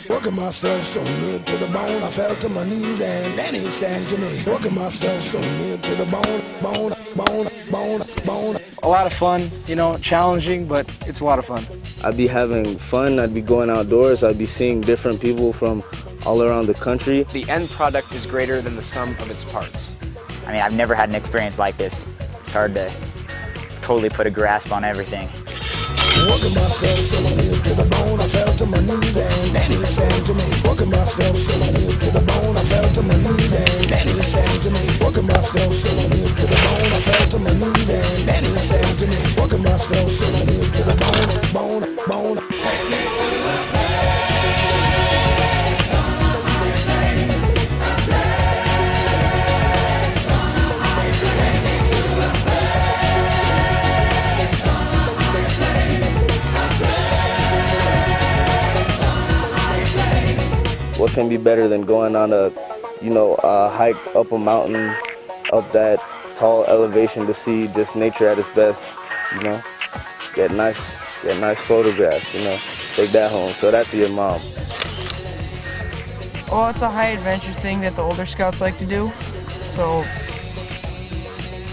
Working myself so near to the bone, I fell to my knees and then he sang to me. Working myself so near to the bone. A lot of fun, you know, challenging, but it's a lot of fun. I'd be having fun, I'd be going outdoors, I'd be seeing different people from all around the country. The end product is greater than the sum of its parts. I mean, I've never had an experience like this. It's hard to totally put a grasp on everything. Working myself so near to the bone, I fell to my knees and then he sang to me. Working myself so near to the bone, I fell to my knees and then he sang to me. Working myself so near to the bone, I fell to my knees and then he sang to me. Working myself so near to the bone. Take me to a place on my plane, a place on my plane. Take me to a place on my plane, a place on my plane. What can be better than going on a hike up a mountain, up that tall elevation to see just nature at its best, get nice photographs, take that home, show that to your mom. Well, it's a high adventure thing that the older scouts like to do, so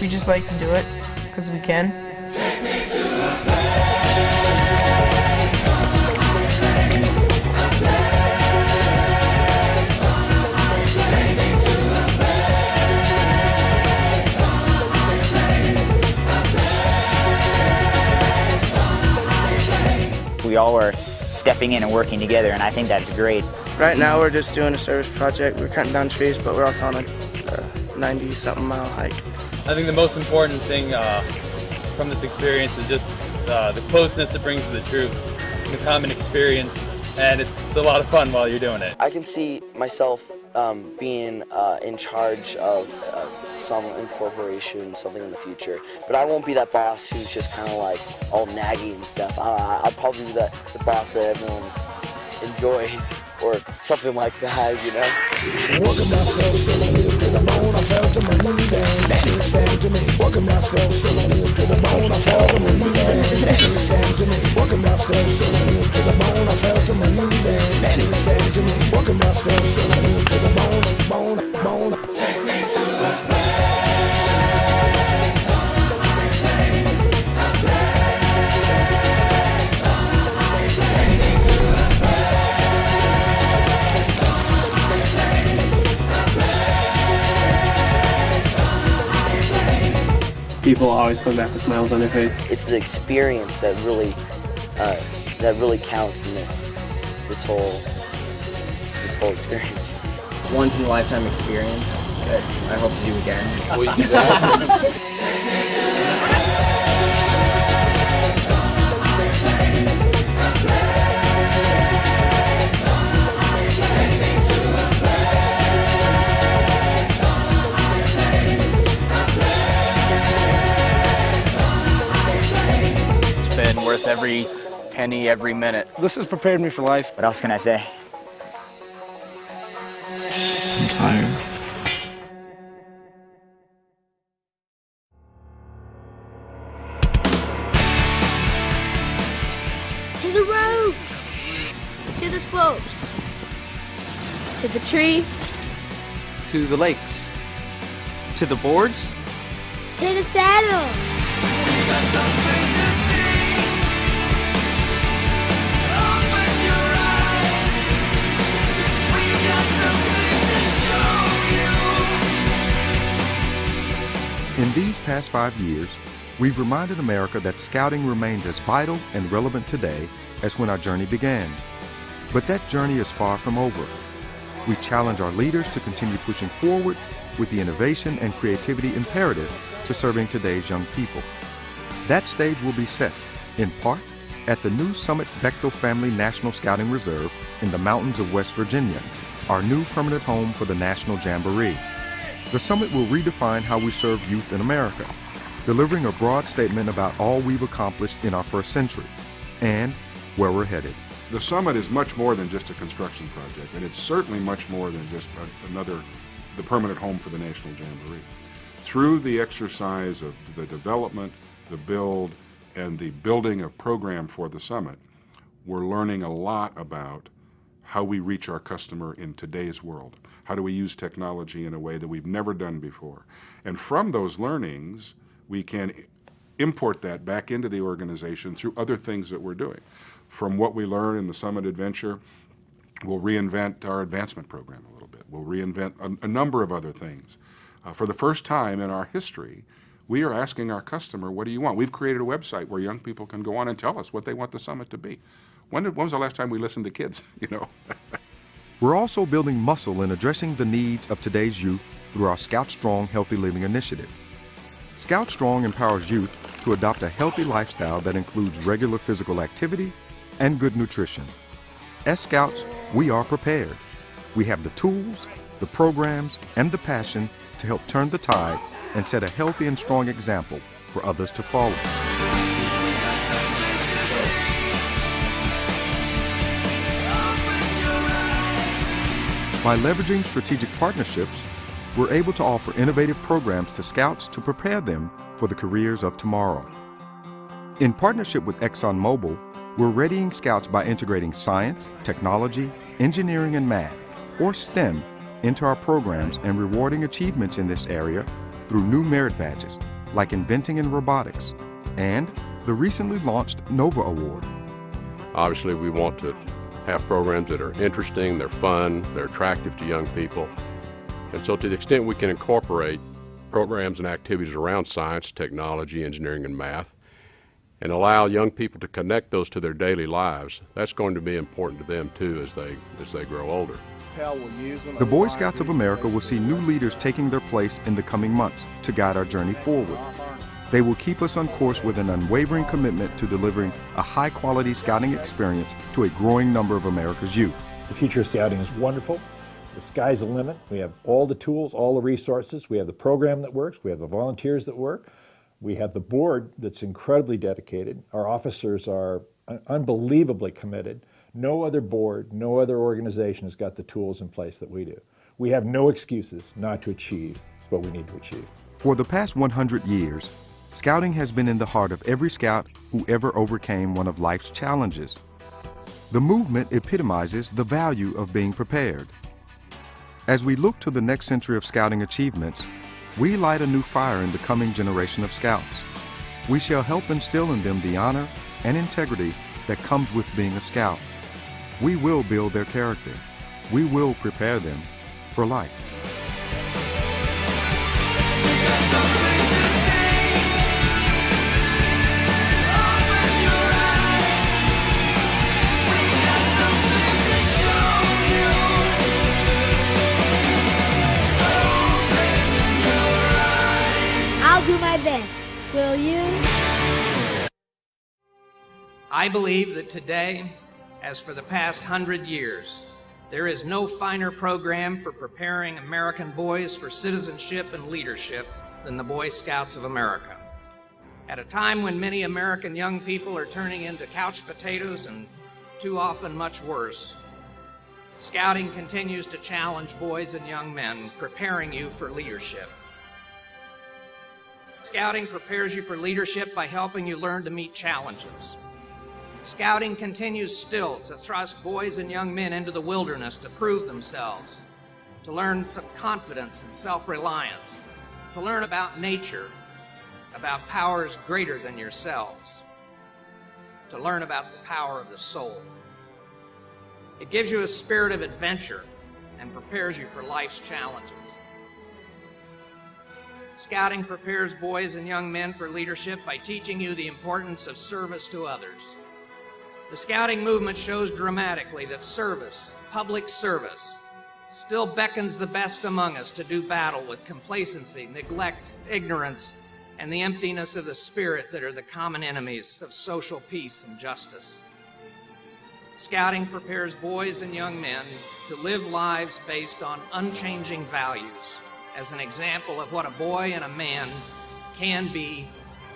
we just like to do it because we can. Take me to a place on my plane, a place on my plane. Take me to a place on my plane, a place on my plane. We all are stepping in and working together, and I think that's great. Right now we're just doing a service project. We're cutting down trees, but we're also on a 90-something mile hike. I think the most important thing from this experience is just the closeness it brings to the troop, the common experience, and it's a lot of fun while you're doing it. I can see myself being in charge of some incorporation, something in the future, but I won't be that boss who's just kind of like all naggy and stuff. I'll probably be the boss that everyone enjoys, or something like that, Working myself so near to the bone, I fell to my knees and then he sang to me. Working myself so near to the bone, I fell to my knees and then he sang to me. Working myself so near to the bone, I fell to my knees and then he sang to me. Working myself so near to the bone. Take me to a place on my plane, a place on my plane. Take me to a place on my plane, a place on my plane. People always come back with smiles on their face. It's the experience that really counts in this whole experience. Once in a lifetime experience that I hope to do again. It's been worth every penny, every minute. This has prepared me for life. What else can I say? I'm tired. To the roads, to the slopes, to the trees, To the lakes. To the boards. to the saddle. In these past 5 years, we've reminded America that scouting remains as vital and relevant today as when our journey began. But that journey is far from over. We challenge our leaders to continue pushing forward with the innovation and creativity imperative to serving today's young people. That stage will be set, in part, at the new Summit Bechtel Family National Scouting Reserve in the mountains of West Virginia, our new permanent home for the National Jamboree. The summit will redefine how we serve youth in America, delivering a broad statement about all we've accomplished in our first century and where we're headed. The summit is much more than just a construction project, and it's certainly much more than just the permanent home for the National Jamboree. Through the exercise of the development, the build, and the building of program for the summit, we're learning a lot about how we reach our customer in today's world. How do we use technology in a way that we've never done before? And from those learnings, we can import that back into the organization through other things that we're doing. From what we learn in the Summit Adventure, we'll reinvent our advancement program a little bit. We'll reinvent a number of other things. For the first time in our history, we are asking our customer, what do you want? We've created a website where young people can go on and tell us what they want the summit to be. When was the last time we listened to kids, you know? We're also building muscle in addressing the needs of today's youth through our Scout Strong Healthy Living initiative. Scout Strong empowers youth to adopt a healthy lifestyle that includes regular physical activity and good nutrition. As Scouts, we are prepared. We have the tools, the programs, and the passion to help turn the tide and set a healthy and strong example for others to follow. By leveraging strategic partnerships, we're able to offer innovative programs to Scouts to prepare them for the careers of tomorrow. In partnership with ExxonMobil, we're readying Scouts by integrating science, technology, engineering, and math, or STEM, into our programs and rewarding achievements in this area through new merit badges, like inventing in robotics, and the recently launched NOVA Award. Obviously, we want to have programs that are interesting, they're fun, they're attractive to young people. And so to the extent we can incorporate programs and activities around science, technology, engineering, and math, and allow young people to connect those to their daily lives, that's going to be important to them too as they grow older. The Boy Scouts of America will see new leaders taking their place in the coming months to guide our journey forward. They will keep us on course with an unwavering commitment to delivering a high-quality scouting experience to a growing number of America's youth. The future of scouting is wonderful. The sky's the limit. We have all the tools, all the resources. We have the program that works. We have the volunteers that work. We have the board that's incredibly dedicated. Our officers are unbelievably committed. No other board, no other organization has got the tools in place that we do. We have no excuses not to achieve what we need to achieve. For the past 100 years, Scouting has been in the heart of every Scout who ever overcame one of life's challenges. The movement epitomizes the value of being prepared. As we look to the next century of Scouting achievements, we light a new fire in the coming generation of Scouts. We shall help instill in them the honor and integrity that comes with being a Scout. We will build their character. We will prepare them for life. I'll do my best. Will you? I believe that today, as for the past 100 years, there is no finer program for preparing American boys for citizenship and leadership than the Boy Scouts of America. At a time when many American young people are turning into couch potatoes and too often much worse, Scouting continues to challenge boys and young men, preparing you for leadership. Scouting prepares you for leadership by helping you learn to meet challenges. Scouting continues still to thrust boys and young men into the wilderness to prove themselves, to learn some confidence and self-reliance, to learn about nature, about powers greater than yourselves, to learn about the power of the soul. It gives you a spirit of adventure and prepares you for life's challenges. Scouting prepares boys and young men for leadership by teaching you the importance of service to others. The Scouting movement shows dramatically that service, public service, still beckons the best among us to do battle with complacency, neglect, ignorance, and the emptiness of the spirit that are the common enemies of social peace and justice. Scouting prepares boys and young men to live lives based on unchanging values, as an example of what a boy and a man can be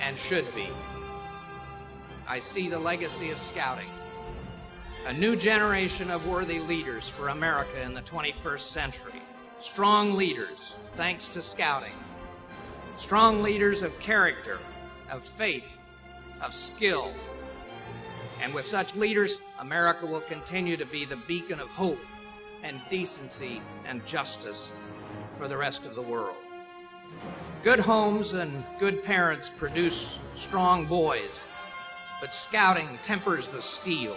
and should be. I see the legacy of Scouting, a new generation of worthy leaders for America in the 21st century. Strong leaders, thanks to Scouting. Strong leaders of character, of faith, of skill. And with such leaders, America will continue to be the beacon of hope and decency and justice for the rest of the world. Good homes and good parents produce strong boys, but scouting tempers the steel.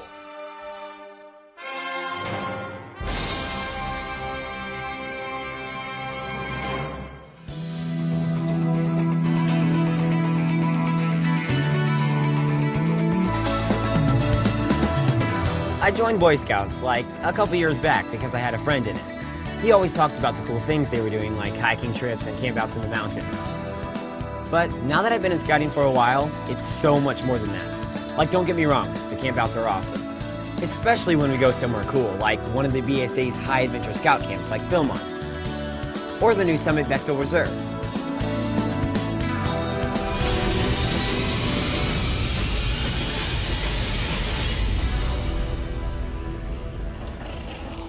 I joined Boy Scouts like a couple years back because I had a friend in it. He always talked about the cool things they were doing, like hiking trips and campouts in the mountains. But now that I've been in scouting for a while, it's so much more than that. Like, don't get me wrong, the campouts are awesome. Especially when we go somewhere cool, like one of the BSA's high adventure scout camps like Philmont, or the new Summit Bechtel Reserve.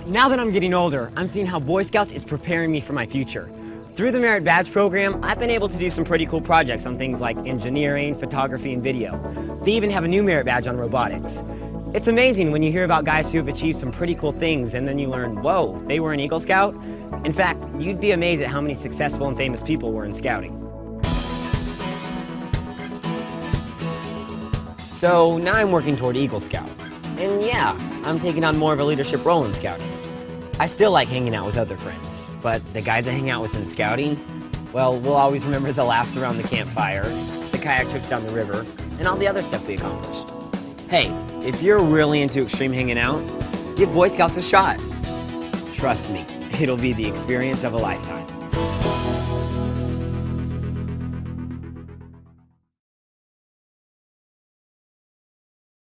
Now that I'm getting older, I'm seeing how Boy Scouts is preparing me for my future. Through the Merit Badge program, I've been able to do some pretty cool projects on things like engineering, photography, and video. They even have a new Merit Badge on robotics. It's amazing when you hear about guys who have achieved some pretty cool things and then you learn, whoa, they were an Eagle Scout? In fact, you'd be amazed at how many successful and famous people were in scouting. So now I'm working toward Eagle Scout. And yeah, I'm taking on more of a leadership role in scouting. I still like hanging out with other friends, but the guys I hang out with in scouting, well, we'll always remember the laughs around the campfire, the kayak trips down the river, and all the other stuff we accomplished. Hey, if you're really into extreme hanging out, give Boy Scouts a shot. Trust me, it'll be the experience of a lifetime.